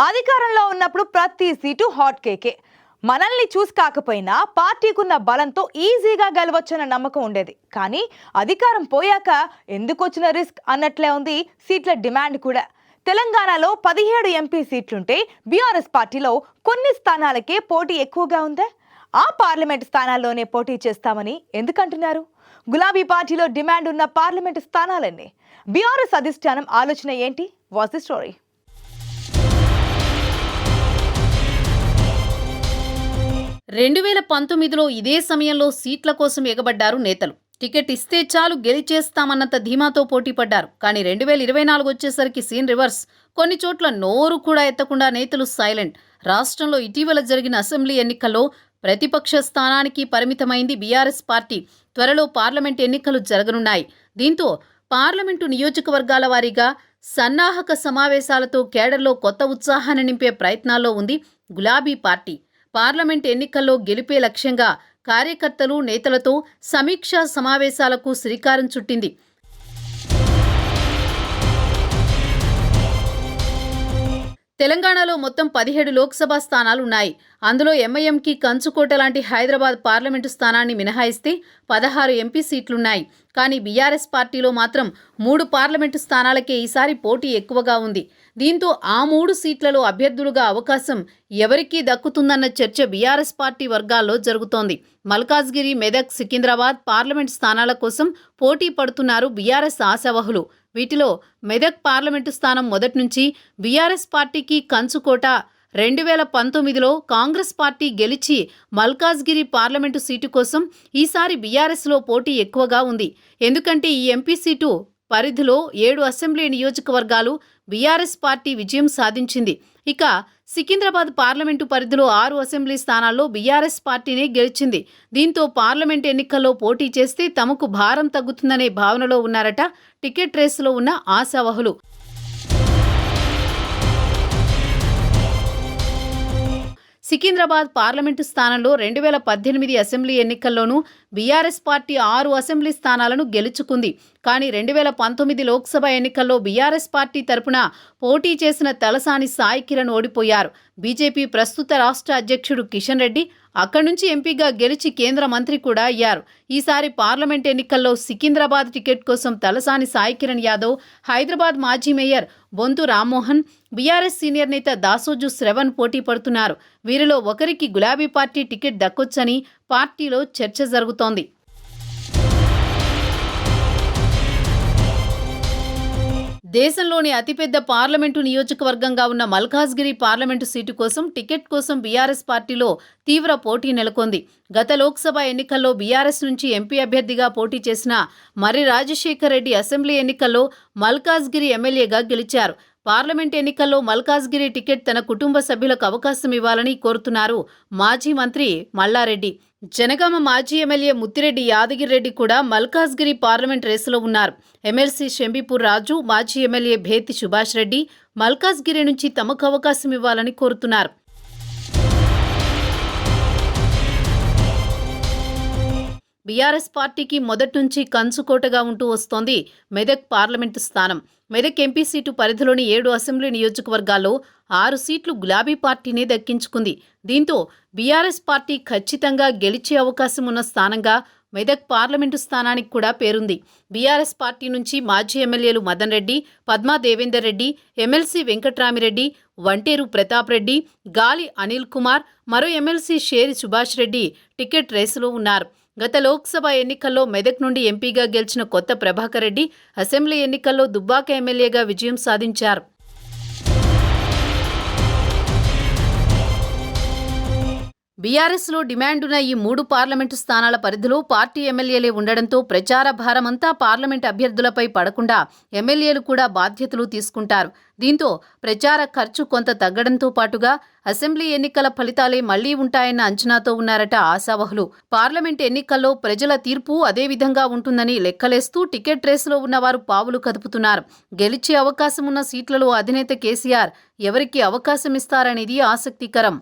అధికారంలో ఉన్నప్పుడు ప్రతి సీటు హాట్ కేకే. మనల్ని చూసి కాకపోయినా పార్టీకున్న బలంతో ఈజీగా గెలవచ్చన్న నమ్మకం ఉండేది. కానీ అధికారం పోయాక ఎందుకు వచ్చిన రిస్క్ అన్నట్లే ఉంది సీట్ల డిమాండ్ కూడా. తెలంగాణలో 17 ఎంపీ సీట్లుంటే బీఆర్ఎస్ పార్టీలో కొన్ని స్థానాలకే పోటీ ఎక్కువగా ఉందే. ఆ పార్లమెంట్ స్థానాల్లోనే పోటీ చేస్తామని ఎందుకంటున్నారు? గులాబీ పార్టీలో డిమాండ్ ఉన్న పార్లమెంట్ స్థానాలన్నీ. బీఆర్ఎస్ అధిష్టానం ఆలోచన ఏంటి? What's the story? 2019లో ఇదే సమయంలో సీట్ల కోసం ఎగబడ్డారు నేతలు. టికెట్ ఇస్తే చాలు గెలిచేస్తామన్నంత ధీమాతో పోటీ పడ్డారు. కానీ 2024 వచ్చేసరికి సీన్ రివర్స్. కొన్ని చోట్ల నోరు కూడా ఎత్తకుండా నేతలు సైలెంట్. రాష్ట్రంలో ఇటీవల జరిగిన అసెంబ్లీ ఎన్నికల్లో ప్రతిపక్ష స్థానానికి పరిమితమైంది బీఆర్ఎస్ పార్టీ. త్వరలో పార్లమెంట్ ఎన్నికలు జరగనున్నాయి. దీంతో పార్లమెంటు నియోజకవర్గాల వారీగా సన్నాహక సమావేశాలతో కేడర్లో కొత్త ఉత్సాహాన్ని నింపే ప్రయత్నాల్లో ఉంది గులాబీ పార్టీ. పార్లమెంట్ ఎన్నికల్లో గెలిపే లక్ష్యంగా కార్యకర్తలు, నేతలతో సమీక్షా సమావేశాలకు శ్రీకారం చుట్టింది. తెలంగాణలో మొత్తం 17 లోక్సభ స్థానాలున్నాయి. అందులో ఎంఐఎంకి కంచుకోట లాంటి హైదరాబాద్ పార్లమెంటు స్థానాన్ని మినహాయిస్తే 16 ఎంపీ సీట్లున్నాయి. కానీ బీఆర్ఎస్ పార్టీలో మాత్రం 3 పార్లమెంటు స్థానాలకే ఈసారి పోటీ ఎక్కువగా ఉంది. దీంతో ఆ 3 సీట్లలో అభ్యర్థులుగా అవకాశం ఎవరికీ దక్కుతుందన్న చర్చ బీఆర్ఎస్ పార్టీ వర్గాల్లో జరుగుతోంది. మల్కాజ్గిరి, మెదక్, సికింద్రాబాద్ పార్లమెంటు స్థానాల కోసం పోటీ పడుతున్నారు బీఆర్ఎస్ ఆశావహులు. వీటిలో మెదక్ పార్లమెంటు స్థానం మొదటి నుంచి బీఆర్ఎస్ పార్టీకి కంచుకోట. 2019లో కాంగ్రెస్ పార్టీ గెలిచి మల్కాజ్గిరి పార్లమెంటు సీటు కోసం ఈసారి బీఆర్ఎస్లో పోటీ ఎక్కువగా ఉంది. ఎందుకంటే ఈ ఎంపీ సీటు పరిధిలో 7 అసెంబ్లీ నియోజకవర్గాలు బీఆర్ఎస్ పార్టీ విజయం సాధించింది. ఇక సికింద్రాబాద్ పార్లమెంటు పరిధిలో 6 అసెంబ్లీ స్థానాల్లో బీఆర్ఎస్ పార్టీనే గెలిచింది. దీంతో పార్లమెంట్ ఎన్నికల్లో పోటీ చేస్తే తమకు భారం తగ్గుతుందనే భావనలో ఉన్నారట టికెట్ రేసులో ఉన్న ఆశావహులు. సికింద్రాబాద్ పార్లమెంటు స్థానంలో 2018 అసెంబ్లీ ఎన్నికల్లోనూ బీఆర్ఎస్ పార్టీ 6 అసెంబ్లీ స్థానాలను గెలుచుకుంది. కానీ 2019 లోక్సభ ఎన్నికల్లో బీఆర్ఎస్ పార్టీ తరపున పోటీ చేసిన తలసాని సాయి కిరణ్ ఓడిపోయారు. బీజేపీ ప్రస్తుత రాష్ట్ర అధ్యక్షుడు కిషన్ రెడ్డి అక్కడి నుంచి ఎంపీగా గెలిచి కేంద్ర మంత్రి కూడా అయ్యారు. ఈసారి పార్లమెంట్ ఎన్నికల్లో సికింద్రాబాద్ టికెట్ కోసం తలసాని సాయి కిరణ్ యాదవ్, హైదరాబాద్ మాజీ mayor Bonthu Rammohan, BRS senior నేత దాసోజు శ్రవణ్ పోటీ పడుతున్నారు. వీరిలో ఒకరికి గులాబీ పార్టీ టికెట్ దక్కొచ్చని పార్టీలో చర్చ జరుగుతోంది. దేశంలోని అతిపెద్ద పార్లమెంటు నియోజకవర్గంగా ఉన్న మల్కాజ్గిరి పార్లమెంటు సీటు కోసం టికెట్ కోసం బీఆర్ఎస్ పార్టీలో తీవ్ర పోటీ నెలకొంది. గత లోక్సభ ఎన్నికల్లో బీఆర్ఎస్ నుంచి ఎంపీ అభ్యర్థిగా పోటీ చేసిన మర్రి రాజశేఖర్ రెడ్డి అసెంబ్లీ ఎన్నికల్లో మల్కాజ్గిరి ఎమ్మెల్యేగా గెలిచారు. పార్లమెంట్ ఎన్నికల్లో మల్కాజ్గిరి టికెట్ తన కుటుంబ సభ్యులకు అవకాశం ఇవ్వాలని కోరుతున్నారు మాజీ మంత్రి మల్లారెడ్డి. జనగామ మాజీ ఎమ్మెల్యే ముత్తిరెడ్డి యాదగిరెడ్డి కూడా మల్కాజ్గిరి పార్లమెంట్ రేసులో ఉన్నారు. ఎమ్మెల్సీ షంబీపూర్ రాజు, మాజీ ఎమ్మెల్యే భేతి సుభాష్ రెడ్డి మల్కాజ్గిరి నుంచి తమకు అవకాశం ఇవ్వాలని కోరుతున్నారు. బీఆర్ఎస్ పార్టీకి మొదటి నుంచి కంచుకోటగా ఉంటూ వస్తోంది మెదక్ పార్లమెంటు స్థానం. మెదక్ ఎంపీ సీటు పరిధిలోని 7 అసెంబ్లీ నియోజకవర్గాల్లో 6 సీట్లు గులాబీ పార్టీనే దక్కించుకుంది. దీంతో బీఆర్ఎస్ పార్టీ ఖచ్చితంగా గెలిచే అవకాశం ఉన్న స్థానంగా మెదక్ పార్లమెంటు స్థానానికి కూడా పేరుంది. బీఆర్ఎస్ పార్టీ నుంచి మాజీ ఎమ్మెల్యేలు మదన్ రెడ్డి, పద్మా దేవేందర్ రెడ్డి, ఎమ్మెల్సీ వెంకట్రామిరెడ్డి, వంటేరు ప్రతాప్ రెడ్డి, గాలి అనిల్ కుమార్, మరో ఎమ్మెల్సీ షేరి సుభాష్ రెడ్డి టికెట్ రేసులో ఉన్నారు. గత లోక్సభ ఎన్నికల్లో మెదక్ నుండి ఎంపీగా గెలిచిన కొత్త ప్రభాకర్ రెడ్డి అసెంబ్లీ ఎన్నికల్లో దుబ్బాక ఎమ్మెల్యేగా విజయం సాధించారు. బీఆర్ఎస్లో డిమాండున్న ఈ 3 పార్లమెంటు స్థానాల పరిధిలో పార్టీ ఎమ్మెల్యేలే ఉండడంతో ప్రచార భారమంతా పార్లమెంట్ అభ్యర్థులపై పడకుండా ఎమ్మెల్యేలు కూడా బాధ్యతలు తీసుకుంటారు. దీంతో ప్రచార ఖర్చు కొంత తగ్గడంతో పాటుగా అసెంబ్లీ ఎన్నికల ఫలితాలే మళ్లీ ఉంటాయన్న అంచనాతో ఉన్నారట ఆశావహులు. పార్లమెంట్ ఎన్నికల్లో ప్రజల తీర్పు అదే విధంగా ఉంటుందని లెక్కలేస్తూ టికెట్ రేసులో ఉన్నవారు పావులు కదుపుతున్నారు. గెలిచే అవకాశం ఉన్న సీట్లలో అధినేత కేసీఆర్ ఎవరికి అవకాశం ఇస్తారనేది ఆసక్తికరం.